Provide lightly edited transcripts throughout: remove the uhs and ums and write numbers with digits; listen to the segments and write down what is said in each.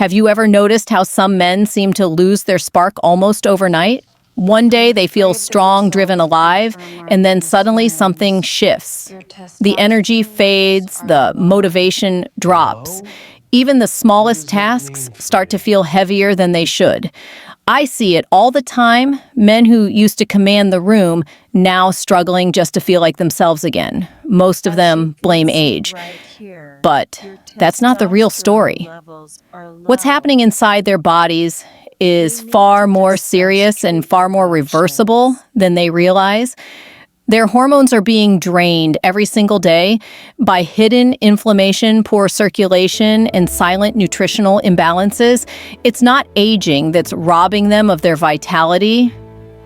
Have you ever noticed how some men seem to lose their spark almost overnight? One day they feel strong, driven, alive, and then suddenly something shifts. The energy fades, the motivation drops. Even the smallest tasks start to feel heavier than they should. I see it all the time, men who used to command the room now struggling just to feel like themselves again. Most of them blame age. But that's not the real story. What's happening inside their bodies is far more serious and far more reversible than they realize. Their hormones are being drained every single day by hidden inflammation, poor circulation, and silent nutritional imbalances. It's not aging that's robbing them of their vitality.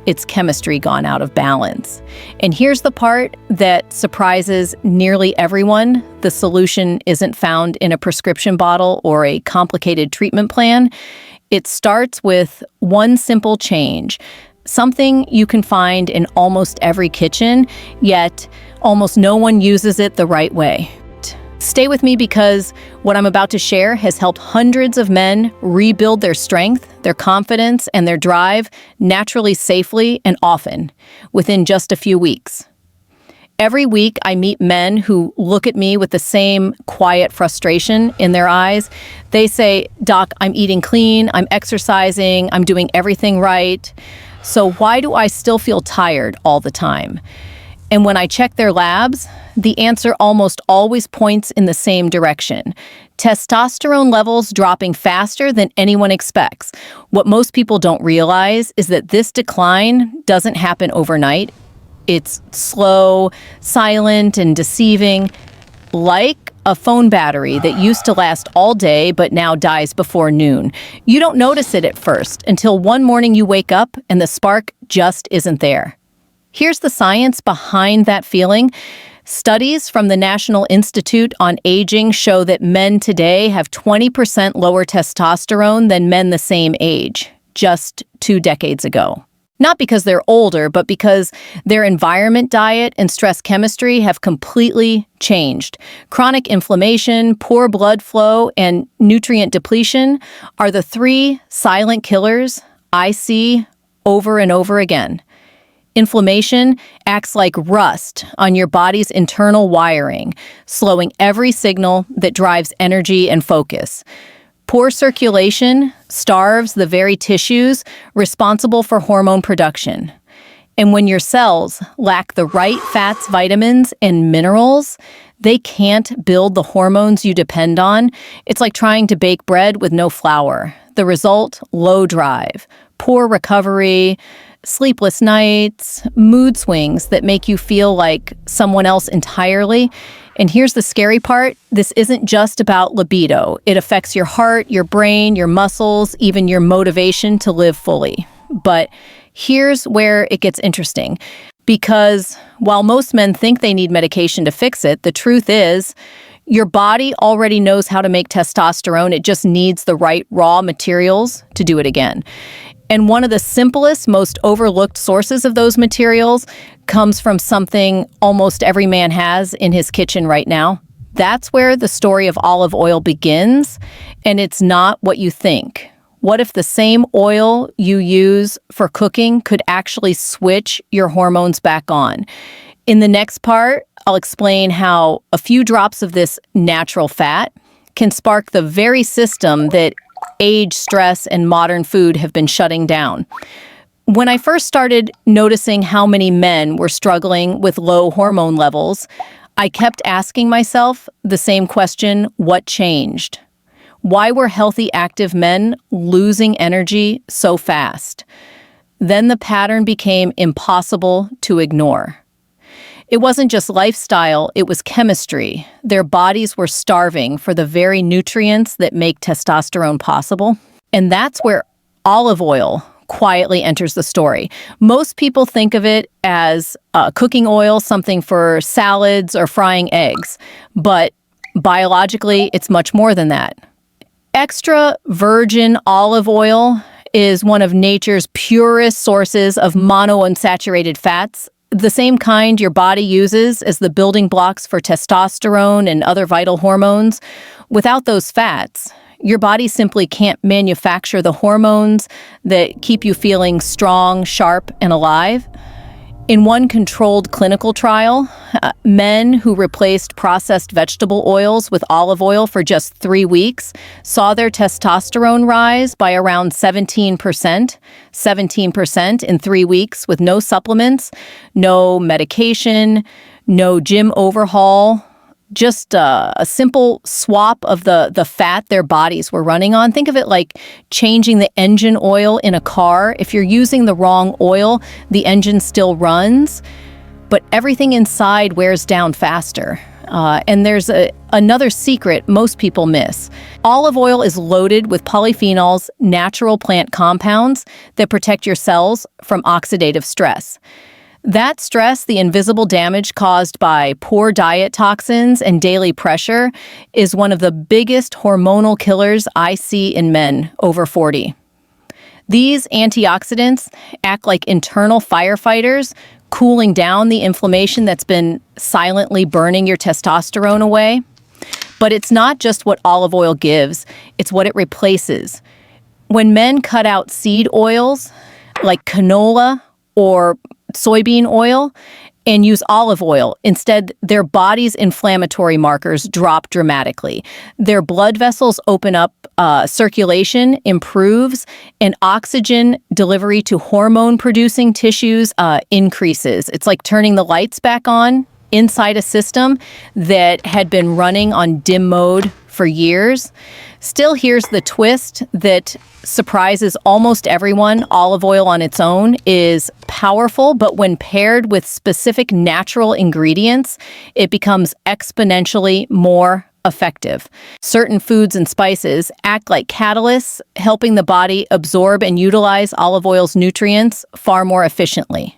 It's chemistry gone out of balance. And here's the part that surprises nearly everyone. The solution isn't found in a prescription bottle or a complicated treatment plan. It starts with one simple change. Something you can find in almost every kitchen, yet almost no one uses it the right way. Stay with me because what I'm about to share has helped hundreds of men rebuild their strength, their confidence, and their drive naturally, safely, and often, within just a few weeks. Every week, I meet men who look at me with the same quiet frustration in their eyes. They say, "Doc, I'm eating clean, I'm exercising, I'm doing everything right. So why do I still feel tired all the time?" And when I check their labs, the answer almost always points in the same direction. Testosterone levels dropping faster than anyone expects. What most people don't realize is that this decline doesn't happen overnight. It's slow, silent, and deceiving, like a phone battery that used to last all day but now dies before noon. You don't notice it at first until one morning you wake up and the spark just isn't there. Here's the science behind that feeling. Studies from the National Institute on Aging show that men today have 20% lower testosterone than men the same age, just 2 decades ago. Not because they're older, but because their environment, diet, and stress chemistry have completely changed. Chronic inflammation, poor blood flow, and nutrient depletion are the 3 silent killers I see over and over again. Inflammation acts like rust on your body's internal wiring, slowing every signal that drives energy and focus. Poor circulation starves the very tissues responsible for hormone production. And when your cells lack the right fats, vitamins, and minerals, they can't build the hormones you depend on. It's like trying to bake bread with no flour. The result, low drive, poor recovery, sleepless nights, mood swings that make you feel like someone else entirely. And here's the scary part. This isn't just about libido. It affects your heart, your brain, your muscles, even your motivation to live fully. But here's where it gets interesting. Because while most men think they need medication to fix it, the truth is your body already knows how to make testosterone. It just needs the right raw materials to do it again. And one of the simplest, most overlooked sources of those materials comes from something almost every man has in his kitchen right now. That's where the story of olive oil begins, and it's not what you think. What if the same oil you use for cooking could actually switch your hormones back on? In the next part, I'll explain how a few drops of this natural fat can spark the very system that age, stress, and modern food have been shutting down. When I first started noticing how many men were struggling with low hormone levels, I kept asking myself the same question: what changed? Why were healthy, active men losing energy so fast? Then the pattern became impossible to ignore. It wasn't just lifestyle, it was chemistry. Their bodies were starving for the very nutrients that make testosterone possible. And that's where olive oil quietly enters the story. Most people think of it as cooking oil, something for salads or frying eggs. But biologically, it's much more than that. Extra virgin olive oil is one of nature's purest sources of monounsaturated fats, the same kind your body uses as the building blocks for testosterone and other vital hormones. Without those fats, Your body simply can't manufacture the hormones that keep you feeling strong, sharp, and alive. In one controlled clinical trial, men who replaced processed vegetable oils with olive oil for just 3 weeks saw their testosterone rise by around 17%. 17% in 3 weeks with no supplements, no medication, no gym overhaul. Just a simple swap of the fat their bodies were running on. Think of it like changing the engine oil in a car. If you're using the wrong oil, the engine still runs, but everything inside wears down faster. And there's another secret most people miss. Olive oil is loaded with polyphenols, natural plant compounds that protect your cells from oxidative stress. That stress, the invisible damage caused by poor diet toxins and daily pressure, is one of the biggest hormonal killers I see in men over 40. These antioxidants act like internal firefighters, cooling down the inflammation that's been silently burning your testosterone away. But it's not just what olive oil gives, it's what it replaces. When men cut out seed oils like canola or soybean oil and use olive oil, instead, their body's inflammatory markers drop dramatically. Their blood vessels open up, circulation improves, and oxygen delivery to hormone-producing tissues increases. It's like turning the lights back on inside a system that had been running on dim mode for years. Still, here's the twist that surprises almost everyone. Olive oil on its own is powerful, but when paired with specific natural ingredients, it becomes exponentially more effective. Certain foods and spices act like catalysts, helping the body absorb and utilize olive oil's nutrients far more efficiently.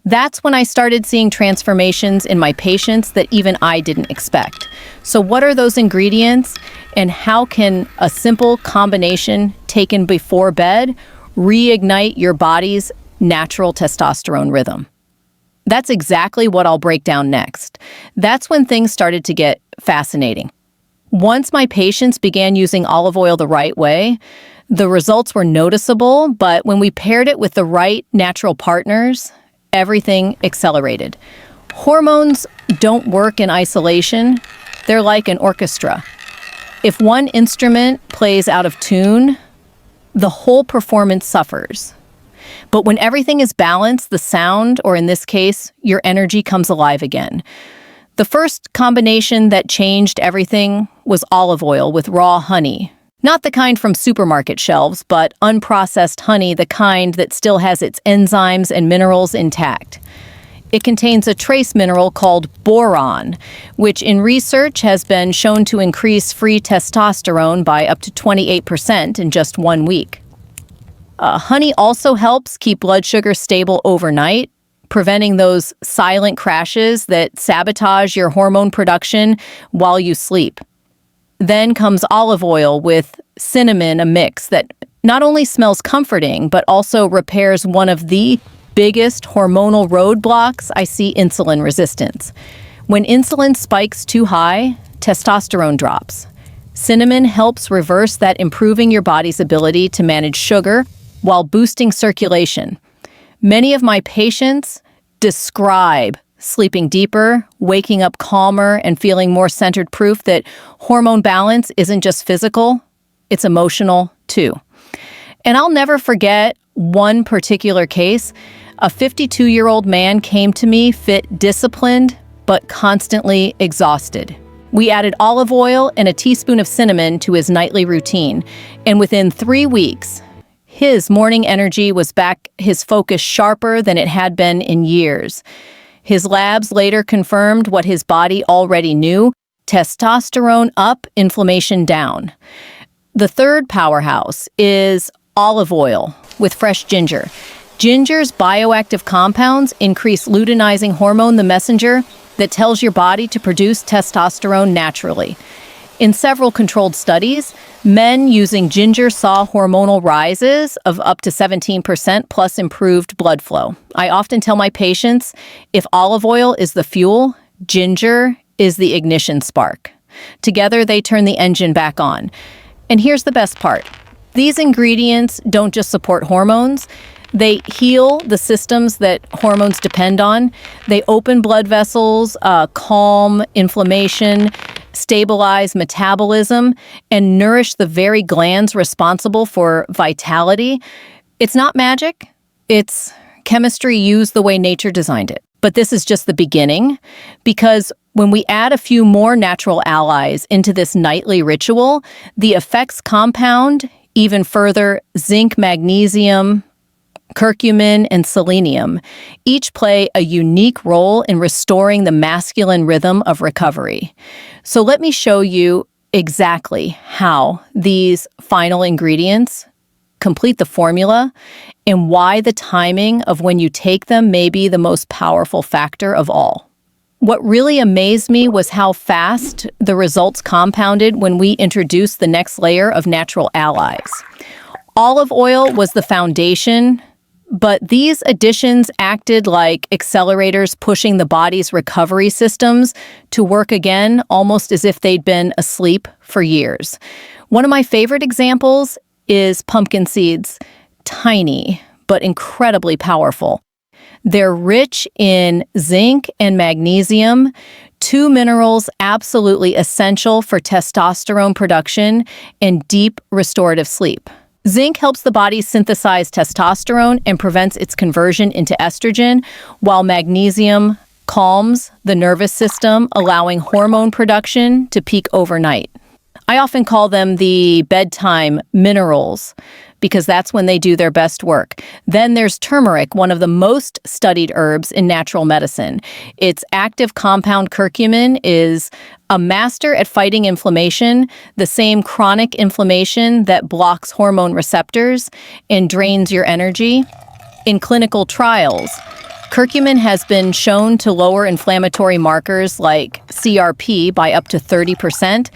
That's when I started seeing transformations in my patients that even I didn't expect. So what are those ingredients, and how can a simple combination taken before bed reignite your body's natural testosterone rhythm? That's exactly what I'll break down next. That's when things started to get fascinating. Once my patients began using olive oil the right way, the results were noticeable, but when we paired it with the right natural partners, everything accelerated. Hormones don't work in isolation. They're like an orchestra. If one instrument plays out of tune, the whole performance suffers. But when everything is balanced, the sound, or in this case, your energy, comes alive again. The first combination that changed everything was olive oil with raw honey. Not the kind from supermarket shelves, but unprocessed honey, the kind that still has its enzymes and minerals intact. It contains a trace mineral called boron, which in research has been shown to increase free testosterone by up to 28% in just 1 week. Honey also helps keep blood sugar stable overnight, preventing those silent crashes that sabotage your hormone production while you sleep. Then comes olive oil with cinnamon, a mix that not only smells comforting, but also repairs one of the biggest hormonal roadblocks I see: insulin resistance. When insulin spikes too high, testosterone drops. Cinnamon helps reverse that, improving your body's ability to manage sugar while boosting circulation. Many of my patients describe sleeping deeper, waking up calmer, and feeling more centered, proof that hormone balance isn't just physical, it's emotional too. And I'll never forget one particular case. A 52-year-old man came to me fit, disciplined, but constantly exhausted. We added olive oil and a teaspoon of cinnamon to his nightly routine, and within 3 weeks, his morning energy was back, his focus sharper than it had been in years. His labs later confirmed what his body already knew: testosterone up, inflammation down. The third powerhouse is olive oil with fresh ginger. Ginger's bioactive compounds increase luteinizing hormone, the messenger that tells your body to produce testosterone naturally. In several controlled studies, men using ginger saw hormonal rises of up to 17% plus improved blood flow. I often tell my patients, if olive oil is the fuel, ginger is the ignition spark. Together, they turn the engine back on. And here's the best part. These ingredients don't just support hormones, they heal the systems that hormones depend on. They open blood vessels, calm inflammation, stabilize metabolism, and nourish the very glands responsible for vitality. It's not magic. It's chemistry used the way nature designed it. But this is just the beginning, because when we add a few more natural allies into this nightly ritual, the effects compound even further. Zinc, magnesium, curcumin, and selenium each play a unique role in restoring the masculine rhythm of recovery. So let me show you exactly how these final ingredients complete the formula and why the timing of when you take them may be the most powerful factor of all. What really amazed me was how fast the results compounded when we introduced the next layer of natural allies. Olive oil was the foundation, but these additions acted like accelerators, pushing the body's recovery systems to work again, almost as if they'd been asleep for years. One of my favorite examples is pumpkin seeds. Tiny, but incredibly powerful. They're rich in zinc and magnesium, two minerals absolutely essential for testosterone production and deep restorative sleep. Zinc helps the body synthesize testosterone and prevents its conversion into estrogen, while magnesium calms the nervous system, allowing hormone production to peak overnight. I often call them the bedtime minerals because that's when they do their best work. Then there's turmeric, one of the most studied herbs in natural medicine. Its active compound curcumin is a master at fighting inflammation, the same chronic inflammation that blocks hormone receptors and drains your energy. In clinical trials, curcumin has been shown to lower inflammatory markers like CRP by up to 30%.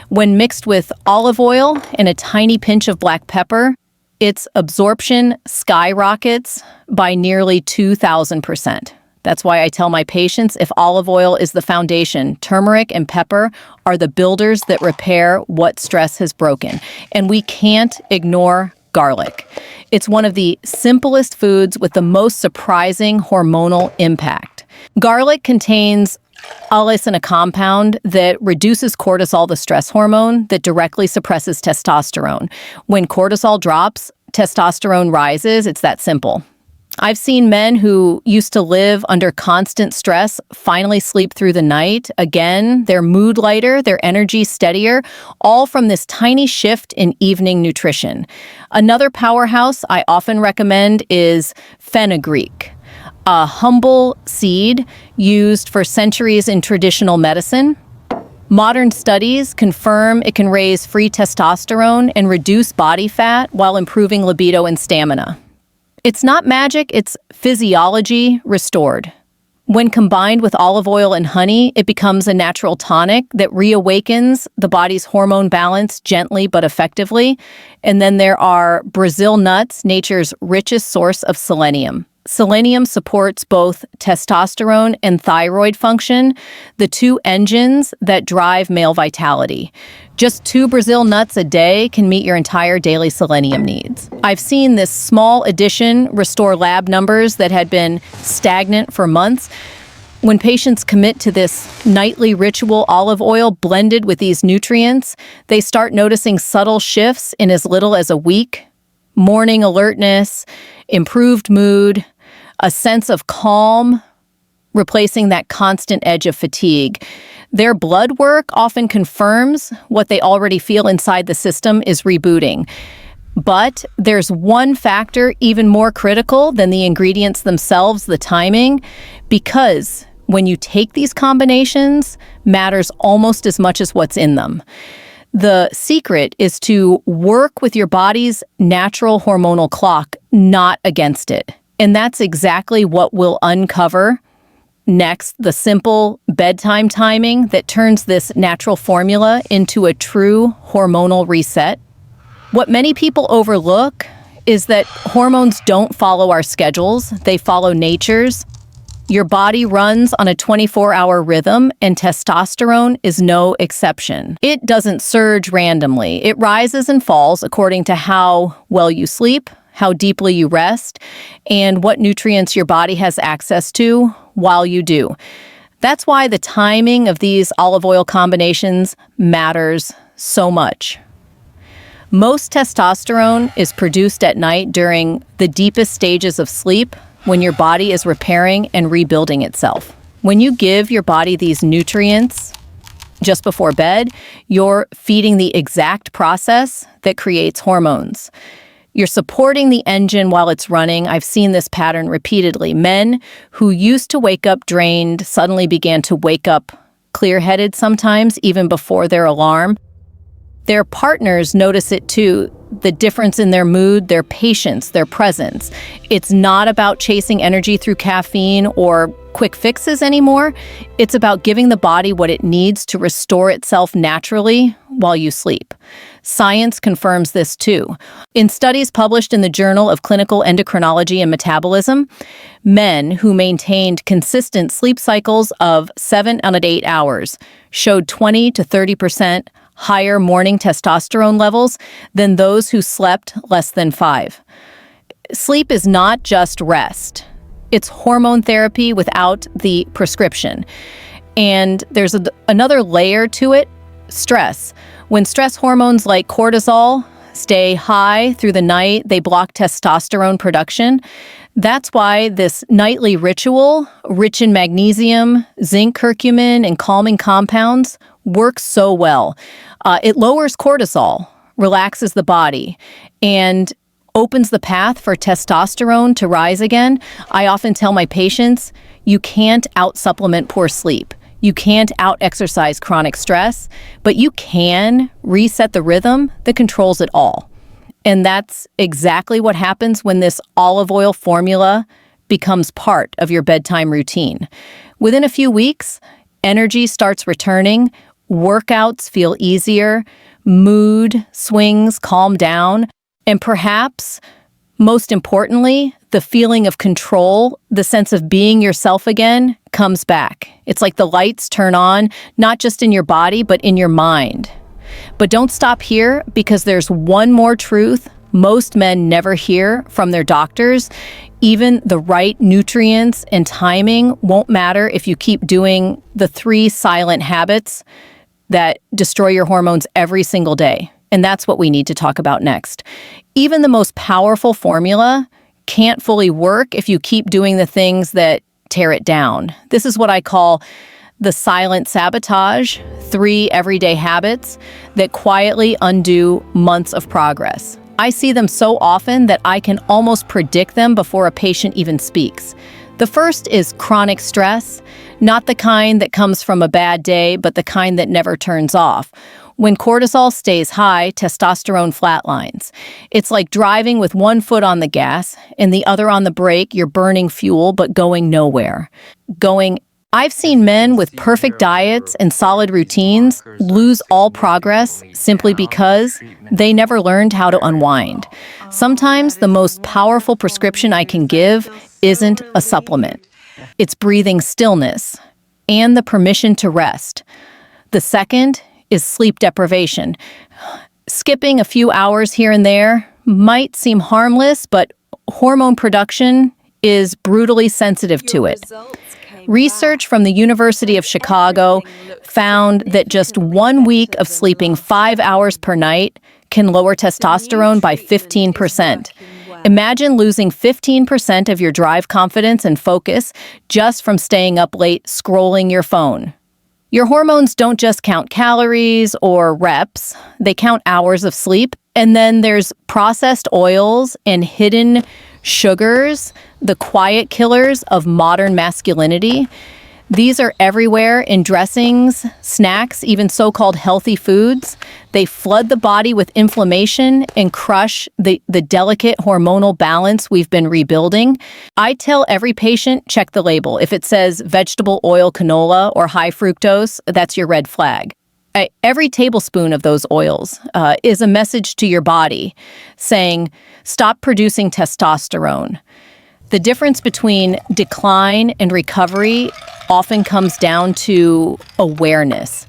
When mixed with olive oil and a tiny pinch of black pepper, its absorption skyrockets by nearly 2,000%. That's why I tell my patients, if olive oil is the foundation, turmeric and pepper are the builders that repair what stress has broken. And we can't ignore garlic. It's one of the simplest foods with the most surprising hormonal impact. Garlic contains allicin, a compound that reduces cortisol, the stress hormone that directly suppresses testosterone. When cortisol drops, testosterone rises. It's that simple. I've seen men who used to live under constant stress finally sleep through the night. Again, their mood lighter, their energy steadier, all from this tiny shift in evening nutrition. Another powerhouse I often recommend is fenugreek, a humble seed used for centuries in traditional medicine. Modern studies confirm it can raise free testosterone and reduce body fat while improving libido and stamina. It's not magic, it's physiology restored. When combined with olive oil and honey, it becomes a natural tonic that reawakens the body's hormone balance gently but effectively. And then there are Brazil nuts, nature's richest source of selenium. Selenium supports both testosterone and thyroid function, the two engines that drive male vitality. Just 2 Brazil nuts a day can meet your entire daily selenium needs. I've seen this small addition restore lab numbers that had been stagnant for months. When patients commit to this nightly ritual olive oil blended with these nutrients, they start noticing subtle shifts in as little as a week. Morning alertness, improved mood, a sense of calm, replacing that constant edge of fatigue. Their blood work often confirms what they already feel inside the system is rebooting. But there's one factor even more critical than the ingredients themselves, the timing, because when you take these combinations, matters almost as much as what's in them. The secret is to work with your body's natural hormonal clock, not against it. And that's exactly what we'll uncover next, the simple bedtime timing that turns this natural formula into a true hormonal reset. What many people overlook is that hormones don't follow our schedules, they follow nature's. Your body runs on a 24-hour rhythm, and testosterone is no exception. It doesn't surge randomly. It rises and falls according to how well you sleep, how deeply you rest, and what nutrients your body has access to while you do. That's why the timing of these olive oil combinations matters so much. Most testosterone is produced at night during the deepest stages of sleep, when your body is repairing and rebuilding itself. When you give your body these nutrients just before bed, you're feeding the exact process that creates hormones. You're supporting the engine while it's running. I've seen this pattern repeatedly. Men who used to wake up drained suddenly began to wake up clear-headed sometimes, even before their alarm. Their partners notice it too, the difference in their mood, their patience, their presence. It's not about chasing energy through caffeine or quick fixes anymore. It's about giving the body what it needs to restore itself naturally while you sleep. Science confirms this too. In studies published in the Journal of Clinical Endocrinology and Metabolism, men who maintained consistent sleep cycles of 7 out of 8 hours showed 20 to 30% higher morning testosterone levels than those who slept less than 5. Sleep is not just rest. It's hormone therapy without the prescription. And there's another layer to it, stress. When stress hormones like cortisol stay high through the night, they block testosterone production. That's why this nightly ritual, rich in magnesium, zinc, curcumin, and calming compounds, works so well. It lowers cortisol, relaxes the body, and opens the path for testosterone to rise again. I often tell my patients, you can't out-supplement poor sleep. You can't out-exercise chronic stress, but you can reset the rhythm that controls it all. And that's exactly what happens when this olive oil formula becomes part of your bedtime routine. Within a few weeks, energy starts returning, workouts feel easier, mood swings calm down, and perhaps, most importantly, the feeling of control, the sense of being yourself again, comes back. It's like the lights turn on, not just in your body, but in your mind. But don't stop here, because there's one more truth most men never hear from their doctors. Even the right nutrients and timing won't matter if you keep doing the 3 silent habits that destroy your hormones every single day. And that's what we need to talk about next. Even the most powerful formula can't fully work if you keep doing the things that tear it down. This is what I call the silent sabotage, 3 everyday habits that quietly undo months of progress. I see them so often that I can almost predict them before a patient even speaks. The first is chronic stress, not the kind that comes from a bad day, but the kind that never turns off. When cortisol stays high, testosterone flatlines. It's like driving with one foot on the gas and the other on the brake. You're burning fuel, but going nowhere. I've seen men with perfect diets and solid routines lose all progress simply because they never learned how to unwind. Sometimes the most powerful prescription I can give isn't a supplement. It's breathing stillness and the permission to rest. The second is sleep deprivation. Skipping a few hours here and there might seem harmless, but hormone production is brutally sensitive to it. Research from the University of Chicago found that just 1 week of sleeping 5 hours per night can lower testosterone by 15%. Imagine losing 15% of your drive confidence and focus just from staying up late scrolling your phone. Your hormones don't just count calories or reps, they count hours of sleep. And then there's processed oils and hidden sugars, the quiet killers of modern masculinity. These are everywhere in dressings, snacks, even so-called healthy foods. They flood the body with inflammation and crush the delicate hormonal balance we've been rebuilding. I tell every patient, check the label. If it says vegetable oil canola or high fructose, that's your red flag. Every tablespoon of those oils is a message to your body saying, stop producing testosterone. The difference between decline and recovery often comes down to awareness.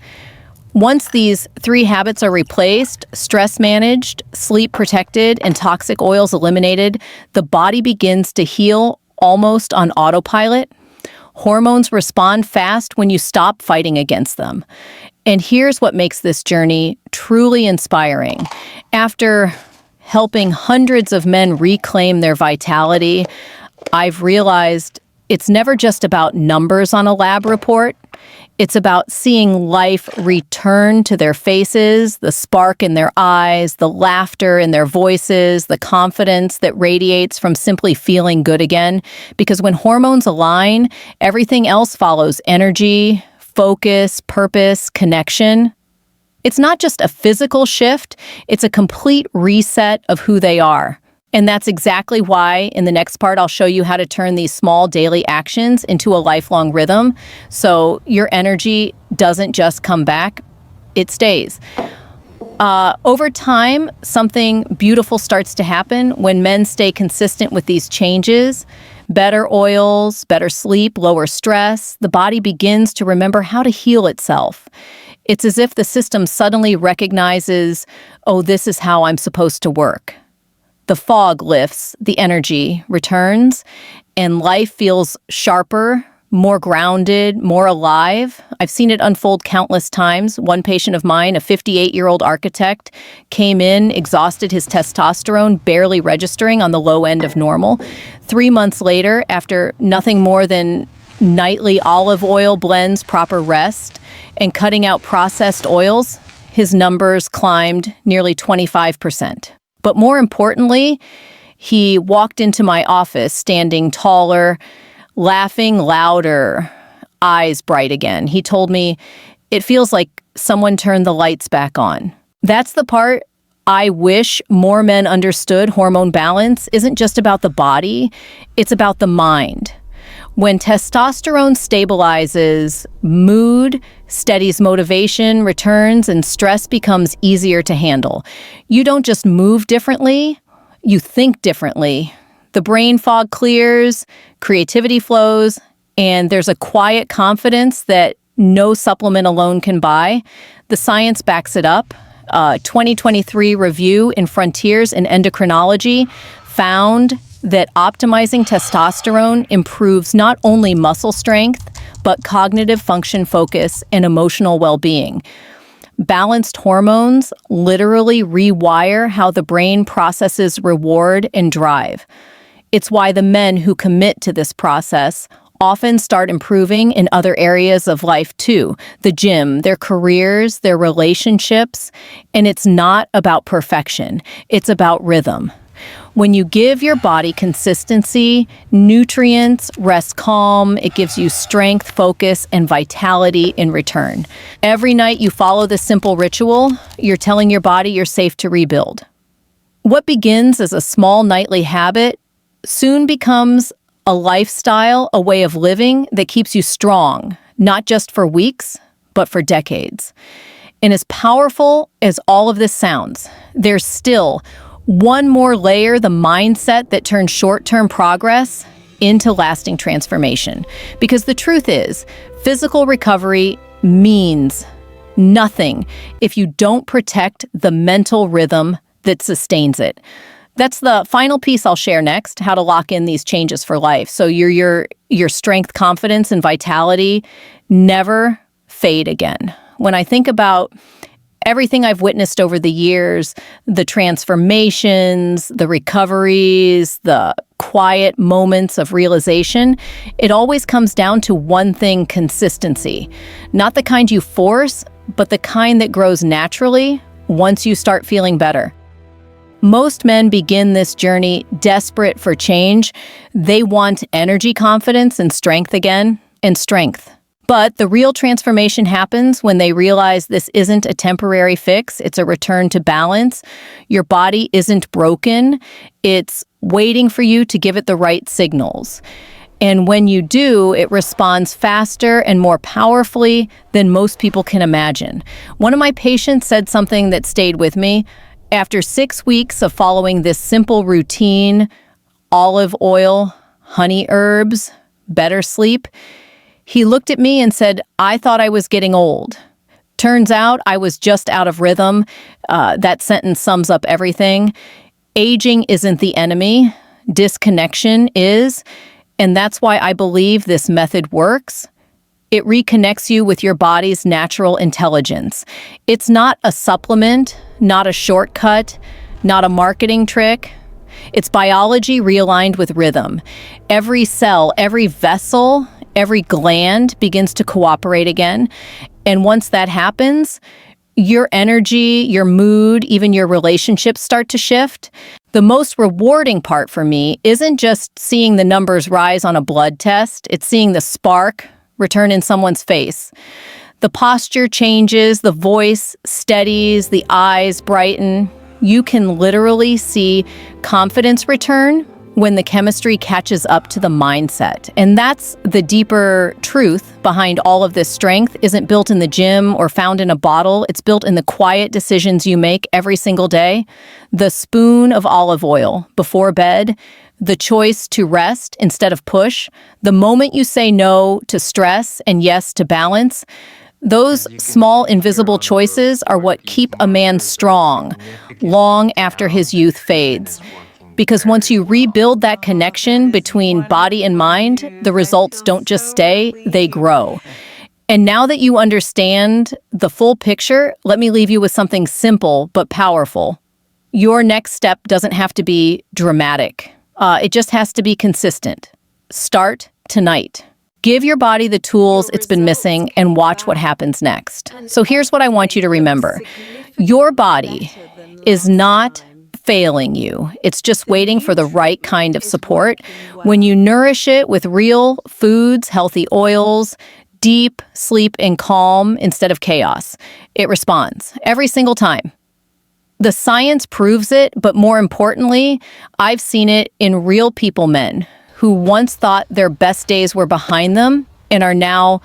Once these 3 habits are replaced, stress managed, sleep protected, and toxic oils eliminated, the body begins to heal almost on autopilot. Hormones respond fast when you stop fighting against them. And here's what makes this journey truly inspiring. After helping hundreds of men reclaim their vitality, I've realized it's never just about numbers on a lab report. It's about seeing life return to their faces, the spark in their eyes, the laughter in their voices, the confidence that radiates from simply feeling good again. Because when hormones align, everything else follows: energy, focus, purpose, connection. It's not just a physical shift, it's a complete reset of who they are. And that's exactly why in the next part, I'll show you how to turn these small daily actions into a lifelong rhythm. So your energy doesn't just come back, it stays. Over time, something beautiful starts to happen when men stay consistent with these changes. Better oils, better sleep, lower stress. The body begins to remember how to heal itself. It's as if the system suddenly recognizes, oh, this is how I'm supposed to work. The fog lifts, the energy returns, and life feels sharper, more grounded, more alive. I've seen it unfold countless times. One patient of mine, a 58-year-old architect, came in, exhausted, his testosterone barely registering on the low end of normal. 3 months later, after nothing more than nightly olive oil blends, proper rest, and cutting out processed oils, his numbers climbed nearly 25%. But more importantly, he walked into my office standing taller, laughing louder, eyes bright again. He told me, it feels like someone turned the lights back on. That's the part I wish more men understood. Hormone balance isn't just about the body, it's about the mind. When testosterone stabilizes, mood steadies, motivation returns, and stress becomes easier to handle. You don't just move differently, you think differently. The brain fog clears, creativity flows, and there's a quiet confidence that no supplement alone can buy. The science backs it up. A 2023 review in Frontiers in Endocrinology found that optimizing testosterone improves not only muscle strength, but cognitive function, focus, and emotional well-being. Balanced hormones literally rewire how the brain processes reward and drive. It's why the men who commit to this process often start improving in other areas of life too. The gym, their careers, their relationships. And it's not about perfection. It's about rhythm. When you give your body consistency, nutrients, rest calm, it gives you strength, focus, and vitality in return. Every night you follow this simple ritual, you're telling your body you're safe to rebuild. What begins as a small nightly habit soon becomes a lifestyle, a way of living that keeps you strong, not just for weeks, but for decades. And as powerful as all of this sounds, there's still one more layer: the mindset that turns short-term progress into lasting transformation. Because the truth is, physical recovery means nothing if you don't protect the mental rhythm that sustains it. That's the final piece I'll share next, how to lock in these changes for life. So your strength, confidence, and vitality never fade again. When I think about everything I've witnessed over the years, the transformations, the recoveries, the quiet moments of realization, it always comes down to one thing: consistency. Not the kind you force, but the kind that grows naturally once you start feeling better. Most men begin this journey desperate for change. They want energy, confidence, and strength again, and strength. But the real transformation happens when they realize this isn't a temporary fix, it's a return to balance. Your body isn't broken, it's waiting for you to give it the right signals. And when you do, it responds faster and more powerfully than most people can imagine. One of my patients said something that stayed with me. After 6 weeks of following this simple routine: olive oil, honey herbs, better sleep. He looked at me and said, I thought I was getting old. Turns out I was just out of rhythm. That sentence sums up everything. Aging isn't the enemy. Disconnection is. And that's why I believe this method works. It reconnects you with your body's natural intelligence. It's not a supplement, not a shortcut, not a marketing trick. It's biology realigned with rhythm. Every cell, every vessel, every gland begins to cooperate again. And once that happens, your energy, your mood, even your relationships start to shift. The most rewarding part for me isn't just seeing the numbers rise on a blood test. It's seeing the spark return in someone's face. The posture changes, the voice steadies, the eyes brighten. You can literally see confidence return when the chemistry catches up to the mindset. And that's the deeper truth behind all of this. Strength isn't built in the gym or found in a bottle. It's built in the quiet decisions you make every single day. The spoon of olive oil before bed, the choice to rest instead of push, the moment you say no to stress and yes to balance. Those small, invisible choices are what keep a man strong long after his youth fades. Because once you rebuild that connection between body and mind, the results don't just stay, they grow. And now that you understand the full picture, let me leave you with something simple but powerful. Your next step doesn't have to be dramatic. It just has to be consistent. Start tonight. Give your body the tools it's been missing and watch what happens next. So here's what I want you to remember. Your body is not failing you. It's just waiting for the right kind of support. When you nourish it with real foods, healthy oils, deep sleep and calm instead of chaos, it responds every single time. The science proves it, but more importantly, I've seen it in real people, men who once thought their best days were behind them and are now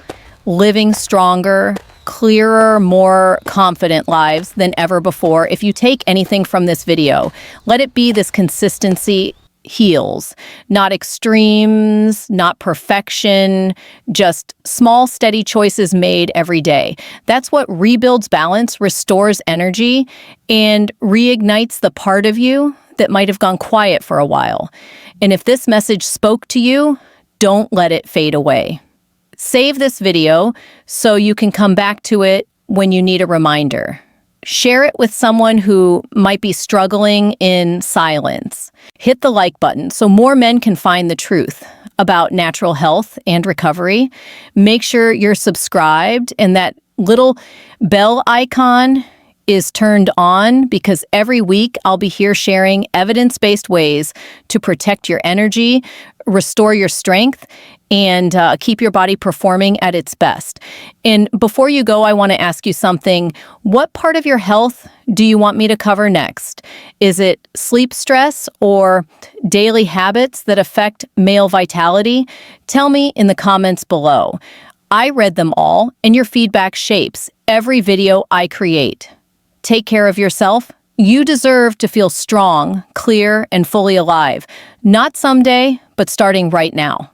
living stronger, clearer, more confident lives than ever before. If you take anything from this video, let it be this consistency heals, not extremes, not perfection, just small, steady choices made every day. That's what rebuilds balance, restores energy, and reignites the part of you that might have gone quiet for a while. And if this message spoke to you, don't let it fade away. Save this video so you can come back to it when you need a reminder. Share it with someone who might be struggling in silence. Hit the like button so more men can find the truth about natural health and recovery. Make sure you're subscribed and that little bell icon is turned on, because every week I'll be here sharing evidence-based ways to protect your energy, restore your strength, and keep your body performing at its best. And before you go, I want to ask you something. What part of your health do you want me to cover next? Is it sleep stress or daily habits that affect male vitality? Tell me in the comments below. I read them all, and your feedback shapes every video I create. Take care of yourself. You deserve to feel strong, clear, and fully alive. Not someday, but starting right now.